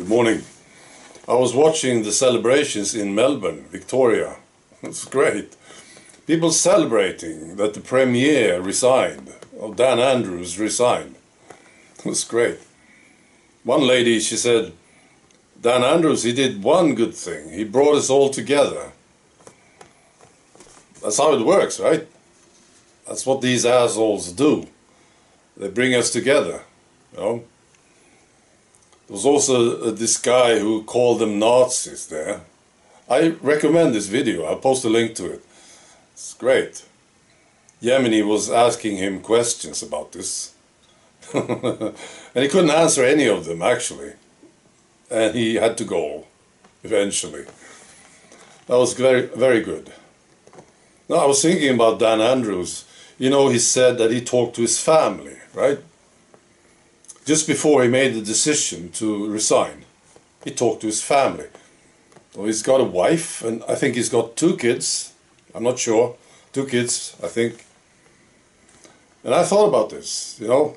Good morning. I was watching the celebrations in Melbourne, Victoria. It's great. People celebrating that the Premier resigned, or Dan Andrews resigned. It was great. One lady, she said, Dan Andrews, he did one good thing. He brought us all together. That's how it works, right? That's what these assholes do. They bring us together, you know. There was also this guy who called them Nazis there. I recommend this video. I'll post a link to it. It's great. Yemeni was asking him questions about this. And he couldn't answer any of them, actually. And he had to go, eventually. That was very, very good. Now, I was thinking about Dan Andrews. You know, he said that he talked to his family, right? Just before he made the decision to resign, he talked to his family. Well, he's got a wife, and I think he's got 2 kids. I'm not sure. 2 kids, I think. And I thought about this, you know.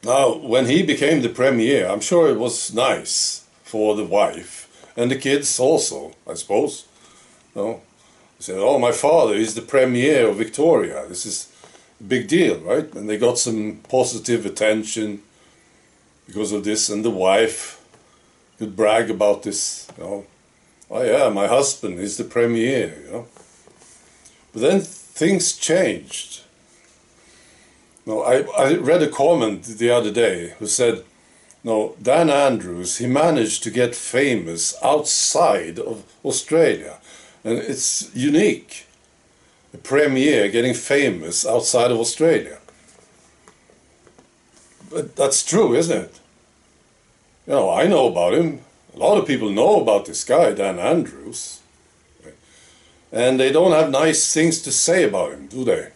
Now, when he became the Premier, I'm sure it was nice for the wife, and the kids also, I suppose. You know, they said, oh, my father is the Premier of Victoria. This is big deal, right? And they got some positive attention because of this, and the wife could brag about this, you know. Oh yeah, my husband is the Premier, you know. But then things changed. No, I read a comment the other day who said, no, Dan Andrews, he managed to get famous outside of Australia, and it's unique. A Premier getting famous outside of Australia. But that's true, isn't it? You know, I know about him. A lot of people know about this guy, Dan Andrews. And they don't have nice things to say about him, do they?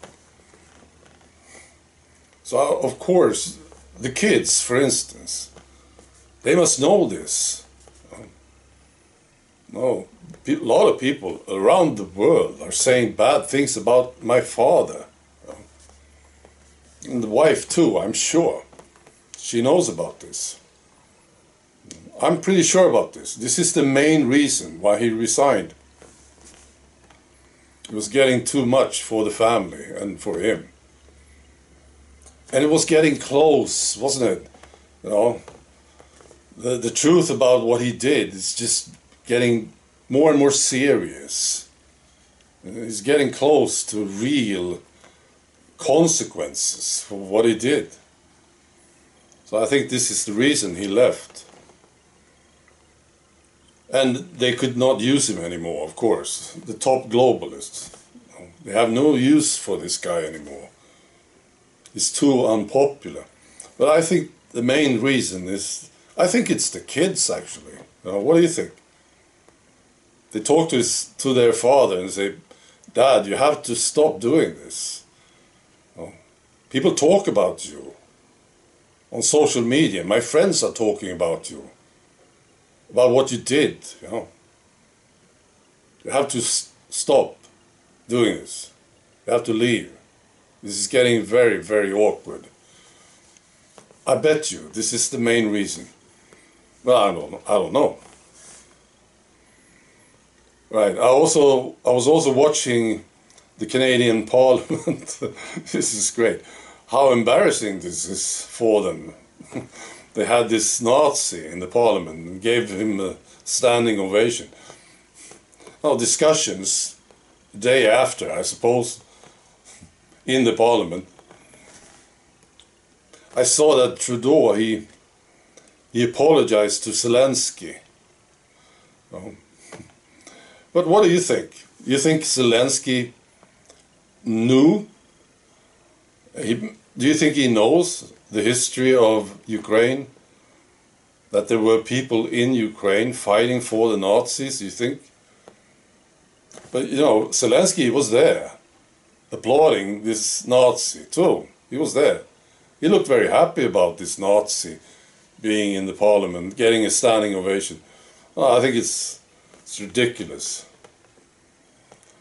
So, of course, the kids, for instance, they must know this. No. A lot of people around the world are saying bad things about my father. And the wife too, I'm sure. She knows about this. I'm pretty sure about this. This is the main reason why he resigned. It was getting too much for the family and for him. And it was getting close, wasn't it? You know, the truth about what he did is just getting more and more serious. He's getting close to real consequences for what he did. So I think this is the reason he left. And they could not use him anymore, of course. The top globalists. They have no use for this guy anymore. He's too unpopular. But I think the main reason is, I think it's the kids actually. What do you think? They talk to their father and say, Dad, you have to stop doing this. People talk about you on social media. My friends are talking about you, about what you did. You know, you have to stop doing this. You have to leave. This is getting very, very awkward. I bet you this is the main reason. Well, I don't know. Right. I was also watching the Canadian Parliament. This is great. How embarrassing this is for them. They had this Nazi in the Parliament and gave him a standing ovation. Now, discussions the day after, I suppose, in the Parliament. I saw that Trudeau, he apologized to Zelensky. But what do you think? You think Zelensky knew? Do you think he knows the history of Ukraine? That there were people in Ukraine fighting for the Nazis, you think? But, you know, Zelensky was there, applauding this Nazi too. He was there. He looked very happy about this Nazi being in the Parliament, getting a standing ovation. Oh, I think it's ridiculous.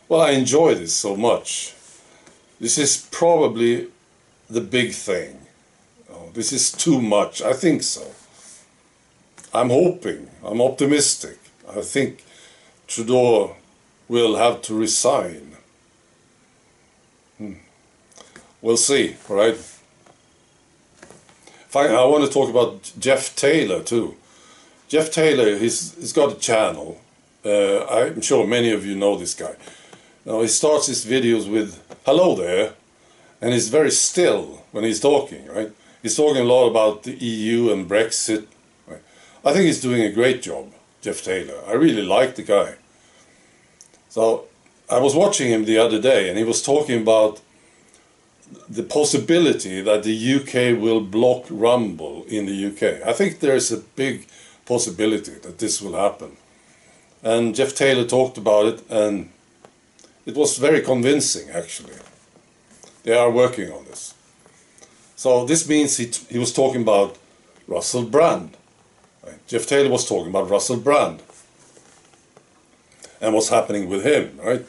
Well, I enjoy this so much. This is probably the big thing. This is too much. I think so. I'm hoping, I'm optimistic. I think Trudeau will have to resign. We'll see, right? I want to talk about Jeff Taylor too. Jeff Taylor, he's got a channel. I'm sure many of you know this guy. Now he starts his videos with "Hello there," and he's very still when he's talking, right? He's talking a lot about the EU and Brexit. Right? I think he's doing a great job, Jeff Taylor. I really like the guy. So I was watching him the other day, and he was talking about the possibility that the UK will block Rumble in the UK. I think there's a big possibility that this will happen. And Jeff Taylor talked about it, and it was very convincing, actually. They are working on this. So this means he was talking about Russell Brand. Right? Jeff Taylor was talking about Russell Brand and what's happening with him, right?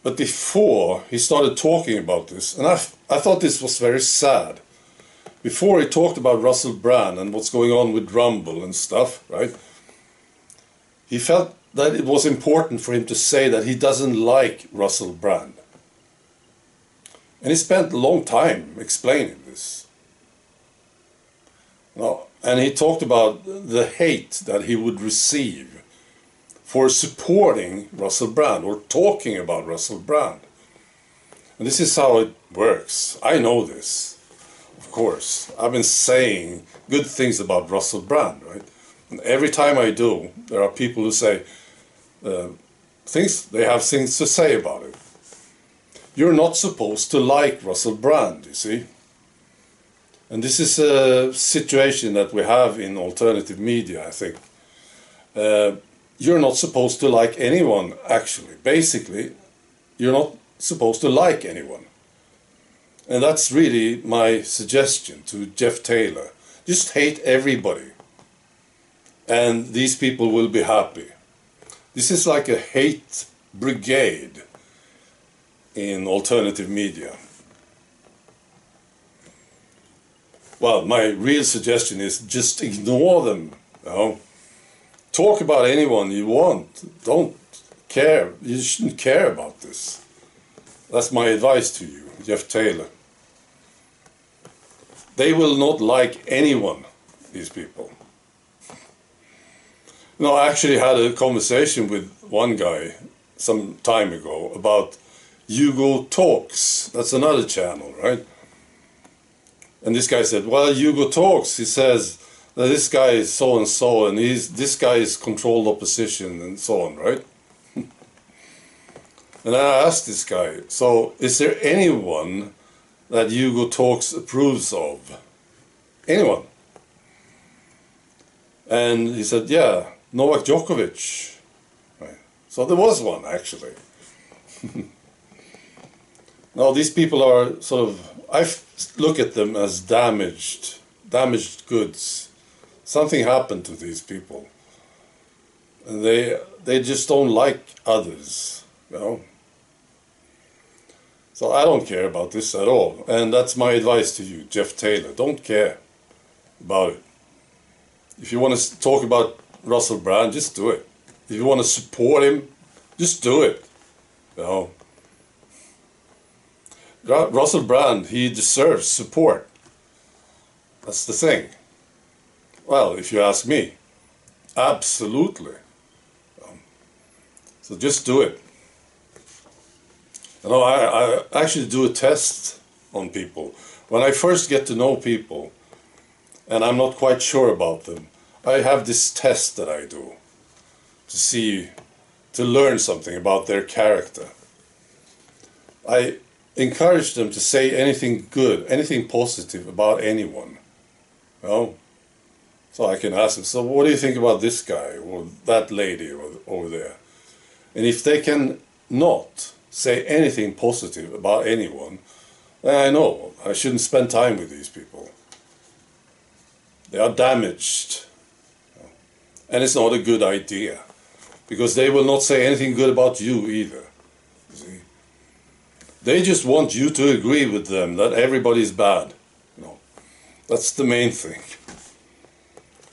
But before he started talking about this, and I thought this was very sad. Before he talked about Russell Brand and what's going on with Rumble and stuff, right? He felt that it was important for him to say that he doesn't like Russell Brand. And he spent a long time explaining this. And he talked about the hate that he would receive for supporting Russell Brand or talking about Russell Brand. And this is how it works. I know this, of course. I've been saying good things about Russell Brand, right? And every time I do, there are people who say they have things to say about it. You're not supposed to like Russell Brand, you see. And this is a situation that we have in alternative media, I think. You're not supposed to like anyone, actually. Basically, you're not supposed to like anyone. And that's really my suggestion to Jeff Taylor. Just hate everybody. And these people will be happy. This is like a hate brigade in alternative media. Well, my real suggestion is just ignore them, you know. Talk about anyone you want. Don't care. You shouldn't care about this. That's my advice to you, Jeff Taylor. They will not like anyone, these people. No, I actually had a conversation with one guy some time ago about Hugo Talks. That's another channel, right? And this guy said, well, Hugo Talks, he says, this guy is so and so, and this guy is controlled opposition, and so on, right? And I asked this guy, so is there anyone that Hugo Talks approves of? Anyone? And he said, yeah, Novak Djokovic. Right. So there was one, actually. Now these people are sort of, I look at them as damaged goods. Something happened to these people, and they just don't like others, you know. So I don't care about this at all, and that's my advice to you, Jeff Taylor. Don't care about it. If you want to talk about Russell Brand, just do it. If you want to support him, just do it, you know. Russell Brand, he deserves support. That's the thing. Well, if you ask me, absolutely. So just do it. You know, I actually do a test on people. When I first get to know people, and I'm not quite sure about them, I have this test that I do to learn something about their character. I encourage them to say anything good, anything positive about anyone. You know? So I can ask them, so what do you think about this guy or that lady over there? And if they can not say anything positive about anyone, then I know I shouldn't spend time with these people. They are damaged. And it's not a good idea, because they will not say anything good about you either. You see? They just want you to agree with them that everybody is bad. You know, that's the main thing.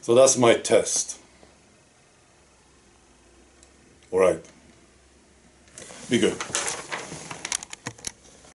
So So that's my test. All right. Be good.